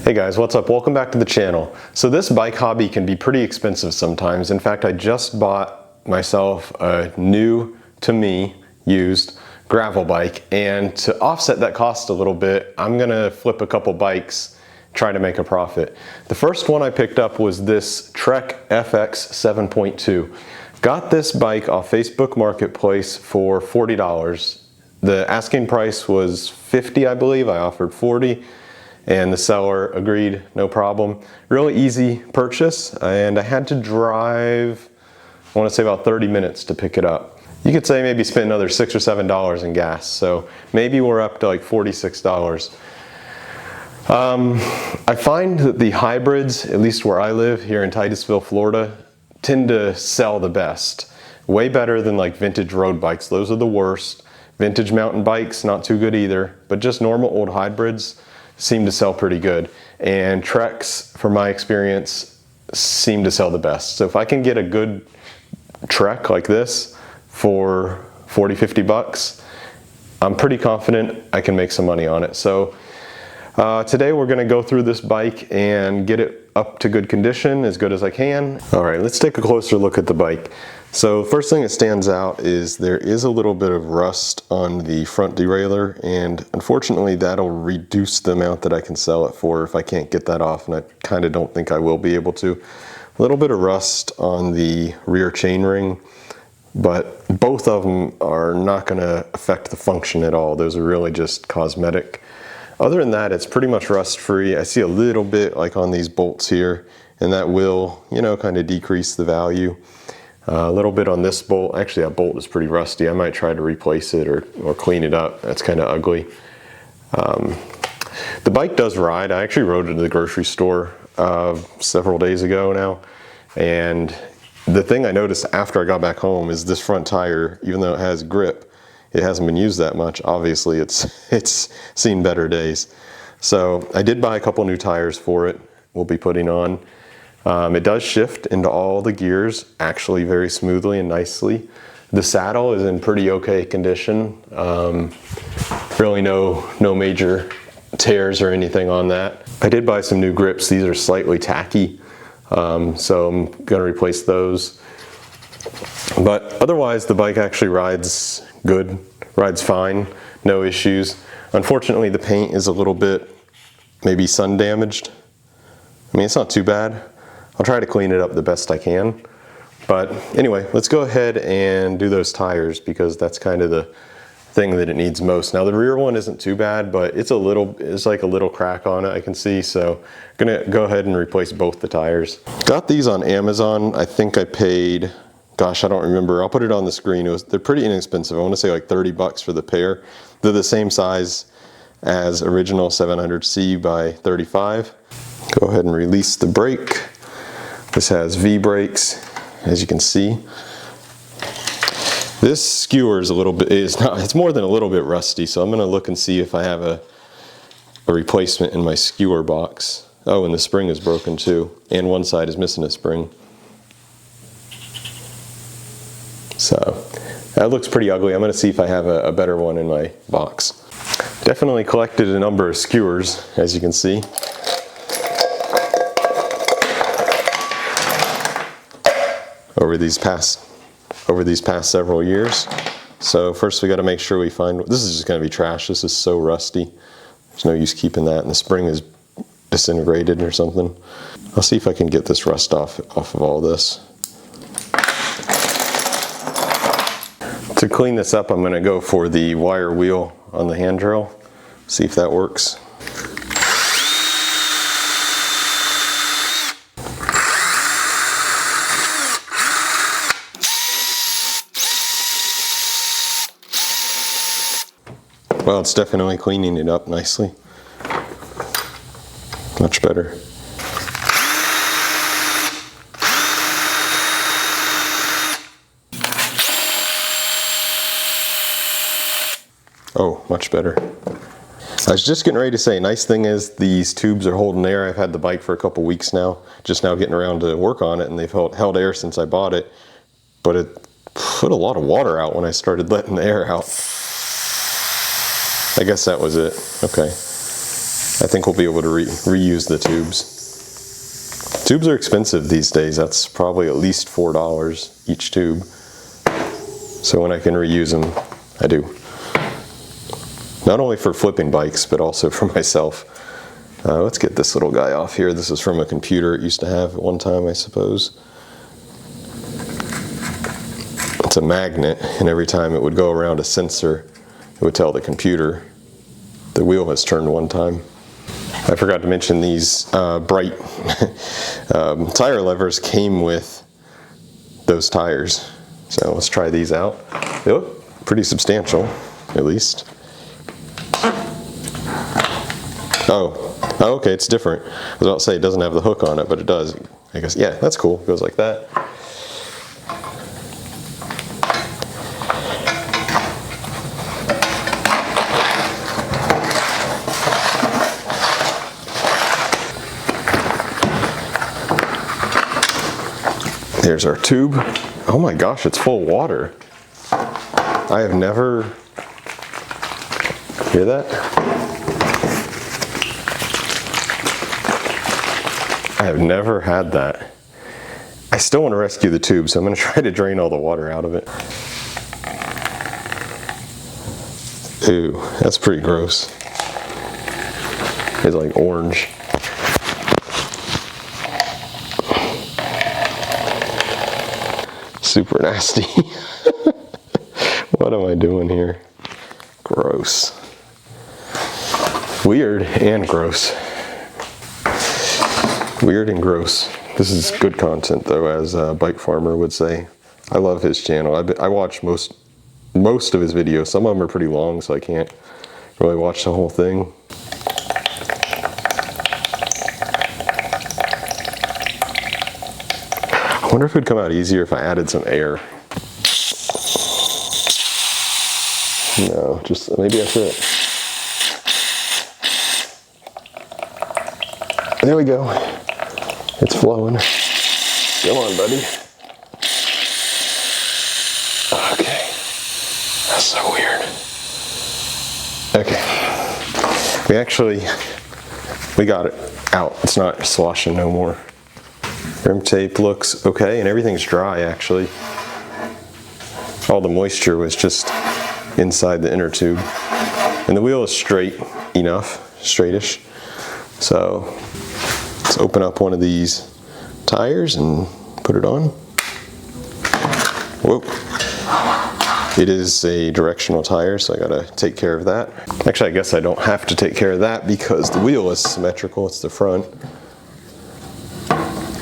Hey guys, what's up? Welcome back to the channel. So this bike hobby can be pretty expensive sometimes. In fact, I just bought myself a new, to me, used gravel bike, and to offset that cost a little bit, I'm gonna flip a couple bikes, try to make a profit. The first one I picked up was this Trek FX 7.2. Got this bike off Facebook Marketplace for $40. The asking price was $50, I believe. I offered $40. And the seller agreed, no problem. Really easy purchase, and I had to drive, I want to say about 30 minutes to pick it up. You could say maybe spend another $6 or $7 in gas, so maybe we're up to like $46. I find that the hybrids, at least where I live here in Titusville, Florida, tend to sell the best. Way better than like vintage road bikes. Those are the worst. Vintage mountain bikes, not too good either, but just normal old hybrids seem to sell pretty good. And Treks, from my experience, seem to sell the best. So if I can get a good Trek like this for 40, 50 bucks, I'm pretty confident I can make some money on it. So today we're gonna go through this bike and get it up to good condition, as good as I can. All right, let's take a closer look at the bike. So first thing that stands out is there is a little bit of rust on the front derailleur, and unfortunately that'll reduce the amount that I can sell it for if I can't get that off, and I kind of don't think I will be able to. A little bit of rust on the rear chainring, but both of them are not going to affect the function at all. Those are really just cosmetic. Other than that, it's pretty much rust free. I see a little bit like on these bolts here, and that will, you know, kind of decrease the value. A little bit on this bolt. Actually, that bolt is pretty rusty. I might try to replace it or clean it up. That's kind of ugly. The bike does ride. I actually rode it to the grocery store several days ago now, and the thing I noticed after I got back home is this front tire, even though it has grip, it hasn't been used that much. Obviously, it's seen better days. So I did buy a couple new tires for it. We'll be putting on. It does shift into all the gears actually very smoothly and nicely. The saddle is in pretty okay condition. Really no major tears or anything on that. I did buy some new grips. These are slightly tacky, so I'm gonna replace those. But otherwise, the bike actually rides good, rides fine, no issues. Unfortunately, the paint is a little bit maybe sun damaged. I mean, it's not too bad. I'll try to clean it up the best I can. But anyway, let's go ahead and do those tires, because that's kind of the thing that it needs most. Now the rear one isn't too bad, but it's like a little crack on it, I can see. So I'm gonna go ahead and replace both the tires. Got these on Amazon. I think I paid, gosh, I don't remember. I'll put it on the screen. They're pretty inexpensive. I want to say like 30 bucks for the pair. They're the same size as original 700C by 35. Go ahead and release the brake. This has V brakes, as you can see. This skewer is it's more than a little bit rusty, so I'm gonna look and see if I have a replacement in my skewer box. Oh, and the spring is broken too, and one side is missing a spring. So that looks pretty ugly. I'm gonna see if I have a better one in my box. Definitely collected a number of skewers, as you can see. Over these past several years. So first we got to make sure we find, this is just going to be trash. This is so rusty. There's no use keeping that, and the spring is disintegrated or something. I'll see if I can get this rust off of all this. To clean this up, I'm going to go for the wire wheel on the hand drill. See if that works. Well, it's definitely cleaning it up nicely. Much better. Oh, much better. I was just getting ready to say, nice thing is these tubes are holding air. I've had the bike for a couple weeks now, just now getting around to work on it, and they've held air since I bought it, but it put a lot of water out when I started letting the air out. I guess that was it. Okay. I think we'll be able to reuse the tubes. Tubes are expensive these days. That's probably at least $4 each tube. So when I can reuse them, I do. Not only for flipping bikes, but also for myself. Let's get this little guy off here. This is from a computer it used to have at one time, I suppose. It's a magnet, and every time it would go around a sensor, it would tell the computer the wheel has turned one time. I forgot to mention these bright tire levers came with those tires. So let's try these out. They look pretty substantial, at least. Oh, okay, it's different. I was about to say it doesn't have the hook on it, but it does. I guess, yeah, that's cool. It goes like that. There's our tube. Oh my gosh, it's full of water. I have never, hear that? I have never had that. I still want to rescue the tube, so I'm going to try to drain all the water out of it. Ooh, that's pretty gross. It's like orange. Super nasty. What am I doing here? Gross. Weird and gross. Weird and gross. This is good content though, as a Bike Farmer would say. I love his channel. I watch most of his videos. Some of them are pretty long, so I can't really watch the whole thing. I wonder if it would come out easier if I added some air. No, just maybe that's it. There we go. It's flowing. Come on, buddy. Okay. That's so weird. Okay. We got it out. It's not sloshing no more. Rim tape looks okay, and everything's dry actually. All the moisture was just inside the inner tube. And the wheel is straight enough, straightish. So let's open up one of these tires and put it on. Whoa. It is a directional tire, so I gotta take care of that. Actually, I guess I don't have to take care of that because the wheel is symmetrical, it's the front.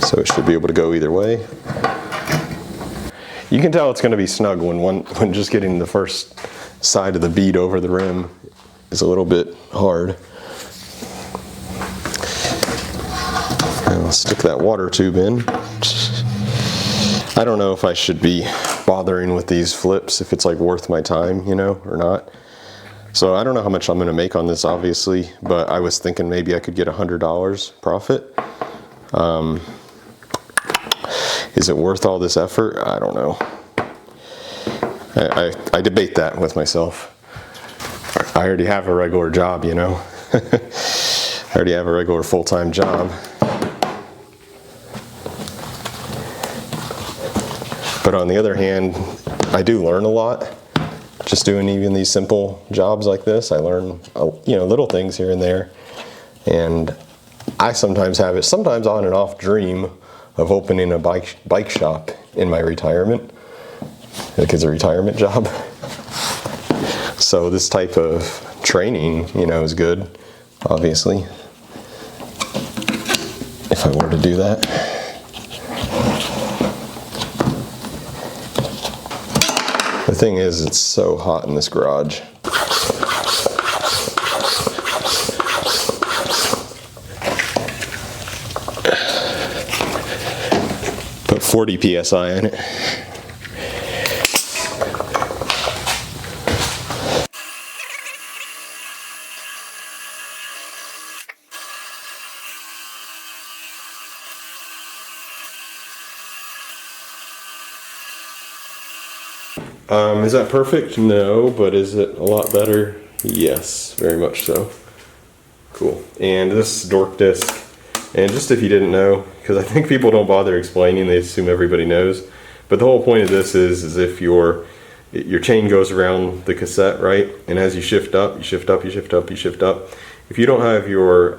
So it should be able to go either way. You can tell it's going to be snug when just getting the first side of the bead over the rim is a little bit hard. And I'll stick that water tube in. I don't know if I should be bothering with these flips, if it's like worth my time, you know, or not. So I don't know how much I'm going to make on this, obviously, but I was thinking maybe I could get $100 profit. Is it worth all this effort? I don't know. I debate that with myself. I already have a regular job, you know. I already have a regular full-time job. But on the other hand, I do learn a lot. Just doing even these simple jobs like this, I learn, you know, little things here and there. And I sometimes have it, sometimes on and off dream of opening a bike shop in my retirement. Like it's a retirement job. So this type of training, you know, is good, obviously, if I were to do that. The thing is, it's so hot in this garage. Put 40 PSI in it. Is that perfect? No, but is it a lot better? Yes, very much so. Cool. and this Dork disc. And just if you didn't know, because I think people don't bother explaining, they assume everybody knows. But the whole point of this is if your chain goes around the cassette, right? And as you shift up, you shift up, you shift up, you shift up. If you don't have your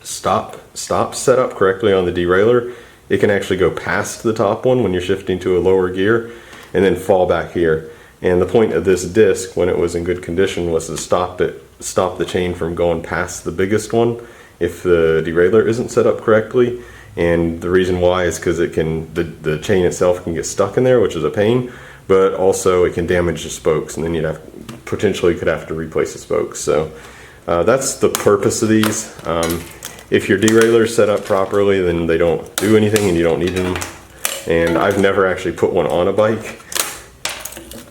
stop set up correctly on the derailleur, it can actually go past the top one when you're shifting to a lower gear and then fall back here. And the point of this disc, when it was in good condition, was to stop the chain from going past the biggest one if the derailleur isn't set up correctly. And the reason why is because it can, the chain itself can get stuck in there, which is a pain, but also it can damage the spokes, and then you'd have potentially could have to replace the spokes. So that's the purpose of these. If your derailleur is set up properly, then they don't do anything and you don't need them. And I've never actually put one on a bike.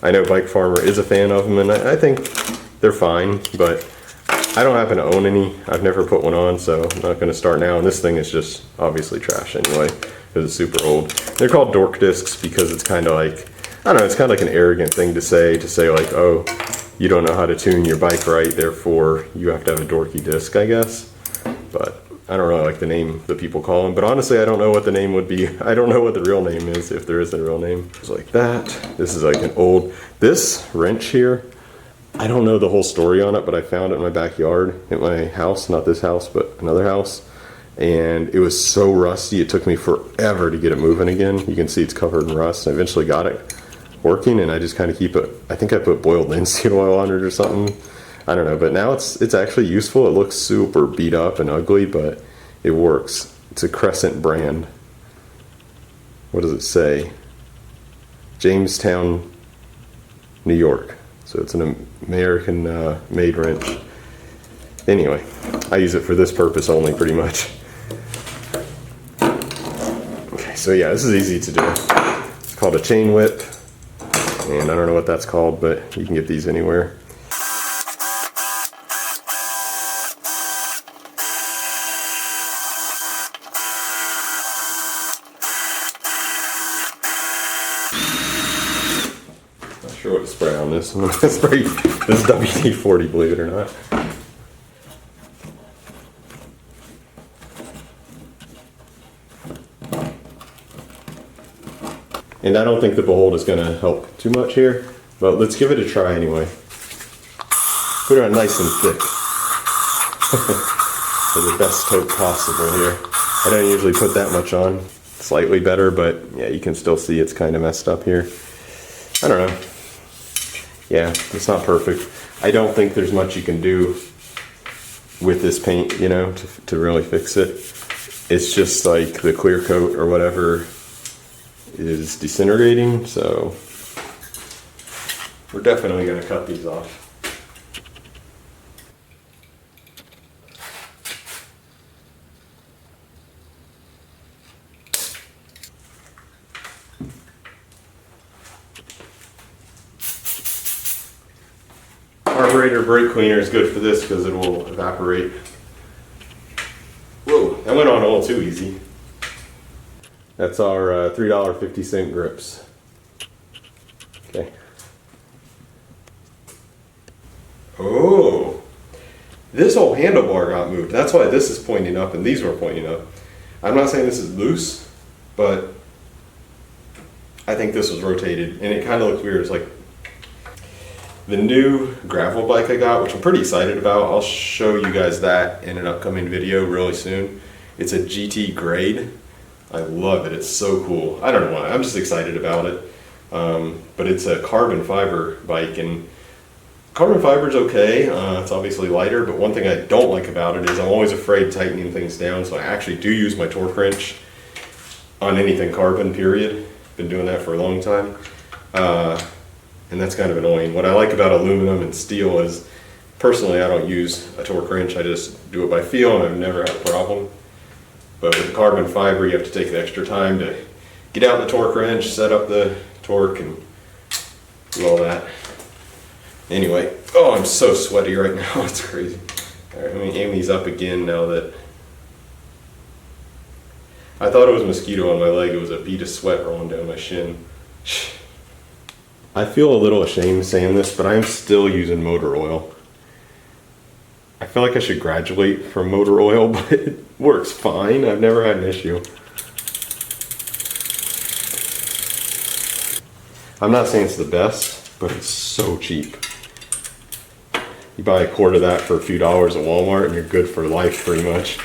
I know Bike Farmer is a fan of them, and I think they're fine, but I don't happen to own any. I've never put one on, so I'm not going to start now. And this thing is just obviously trash anyway, because it's super old. They're called Dork discs because it's kind of like, I don't know, it's kind of like an arrogant thing to say like, oh, you don't know how to tune your bike right, therefore you have to have a dorky disc, I guess. But I don't really like the name that people call them. But honestly, I don't know what the name would be. I don't know what the real name is, if there is a real name. It's like that. This is like an old, this wrench here, I don't know the whole story on it, but I found it in my backyard at my house, not this house, but another house. And it was so rusty, it took me forever to get it moving again. You can see it's covered in rust. I eventually got it working, and I just kind of keep it, I think I put boiled linseed oil on it or something. I don't know, but now it's actually useful. It looks super beat up and ugly, but it works. It's a Crescent brand. What does it say? Jamestown, New York. So it's an American made wrench. Anyway, I use it for this purpose only, pretty much. Okay, so yeah, this is easy to do. It's called a chain whip, and I don't know what that's called, but you can get these anywhere. Sure what to spray on this. I'm going to spray this WD-40, believe it or not. And I don't think the Behold is going to help too much here, but let's give it a try anyway. Put it on nice and thick. For the best coat possible here. I don't usually put that much on. Slightly better, but yeah, you can still see it's kind of messed up here. I don't know. Yeah, it's not perfect. I don't think there's much you can do with this paint, you know, to really fix it. It's just like the clear coat or whatever is disintegrating, so we're definitely going to cut these off. Carburetor brake cleaner is good for this because it will evaporate. Whoa, that went on all too easy. That's our $3.50 grips. Okay. Oh, this whole handlebar got moved. That's why this is pointing up and these were pointing up. I'm not saying this is loose, but I think this was rotated and it kind of looks weird. It's like the new gravel bike I got, which I'm pretty excited about. I'll show you guys that in an upcoming video really soon. It's a GT grade. I love it. It's so cool. I don't know why. I'm just excited about it. But it's a carbon fiber bike, and carbon fiber is okay. It's obviously lighter, but one thing I don't like about it is I'm always afraid tightening things down, so I actually do use my torque wrench on anything carbon, period. Been doing that for a long time. And that's kind of annoying. What I like about aluminum and steel is, personally, I don't use a torque wrench. I just do it by feel, and I've never had a problem. But with the carbon fiber, you have to take the extra time to get out the torque wrench, set up the torque, and do all that. Anyway, oh, I'm so sweaty right now. It's crazy. All right, let me aim these up again now that I thought it was a mosquito on my leg. It was a bead of sweat rolling down my shin. I feel a little ashamed saying this, but I'm still using motor oil. I feel like I should graduate from motor oil, but it works fine. I've never had an issue. I'm not saying it's the best, but it's so cheap. You buy a quart of that for a few dollars at Walmart and you're good for life pretty much.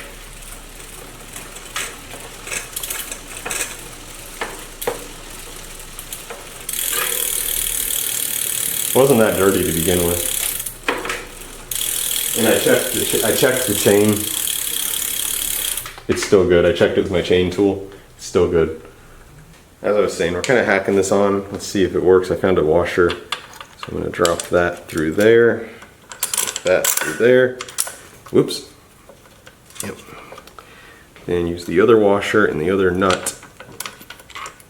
It wasn't that dirty to begin with. And I checked the chain. It's still good. I checked it with my chain tool. It's still good. As I was saying, we're kind of hacking this on. Let's see if it works. I found a washer. So I'm going to drop that through there. That through there. Whoops. Yep. Then use the other washer and the other nut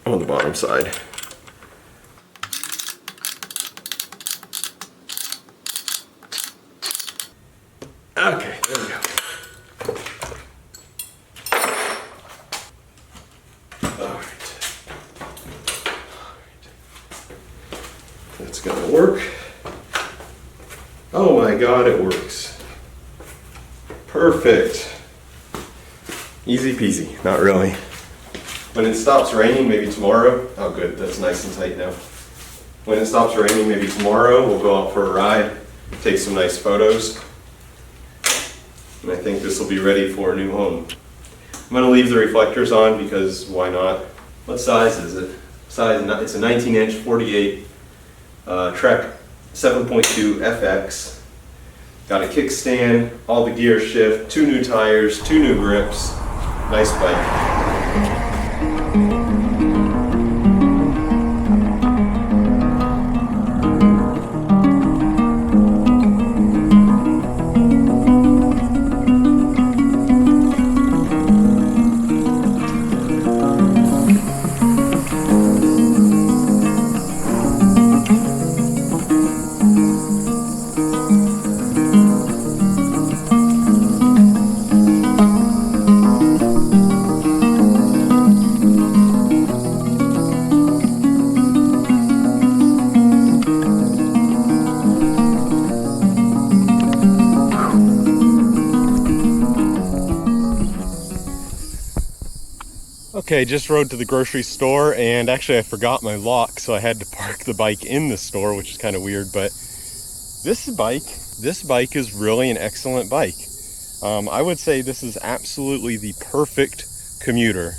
on the bottom side. Okay, there we go. Alright. That's gonna work. Oh my god, it works. Perfect. Easy peasy, not really. When it stops raining, maybe tomorrow. Oh good, that's nice and tight now. When it stops raining, maybe tomorrow, we'll go out for a ride, take some nice photos. And I think this will be ready for a new home. I'm going to leave the reflectors on because why not? What size is it? It's a 19-inch 48 Trek 7.2 FX. Got a kickstand, all the gear shift, 2 new tires, 2 new grips. Nice bike. Okay, just rode to the grocery store and actually I forgot my lock, so I had to park the bike in the store, which is kind of weird, but this bike is really an excellent bike. I would say this is absolutely the perfect commuter.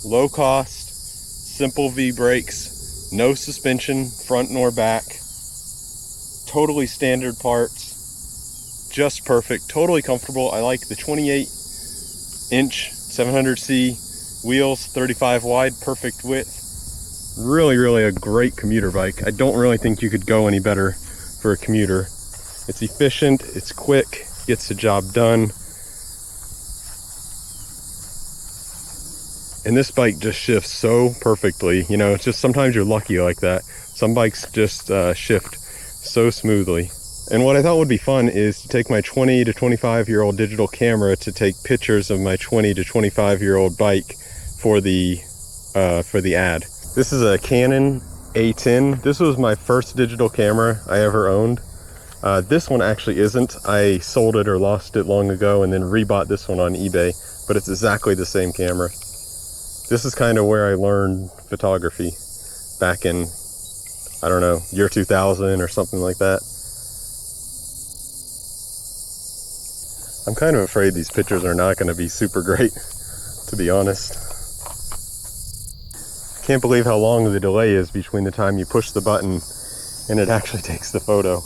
Low cost, simple V-brakes, no suspension, front nor back, totally standard parts, just perfect, totally comfortable. I like the 28-inch 700C wheels, 35 wide, perfect width. Really a great commuter bike. I don't really think you could go any better for a commuter. It's efficient, it's quick, gets the job done. And this bike just shifts so perfectly. You know, it's just sometimes you're lucky like that. Some bikes just shift so smoothly. And what I thought would be fun is to take my 20 to 25-year-old digital camera to take pictures of my 20 to 25-year-old bike for the ad. This is a Canon A10. This was my first digital camera I ever owned. This one actually isn't. I sold it or lost it long ago and then rebought this one on eBay, but it's exactly the same camera. This is kind of where I learned photography back in, I don't know, year 2000 or something like that. I'm kind of afraid these pictures are not going to be super great, to be honest. Can't believe how long the delay is between the time you push the button and it actually takes the photo.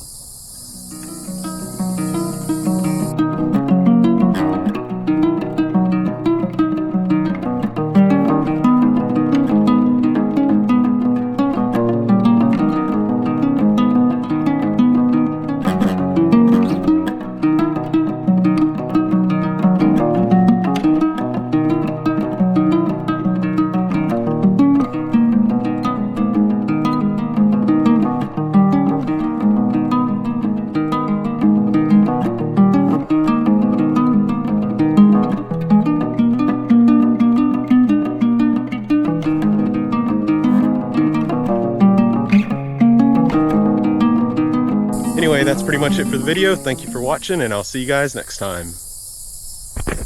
much it for the video. Thank you for watching, and I'll see you guys next time.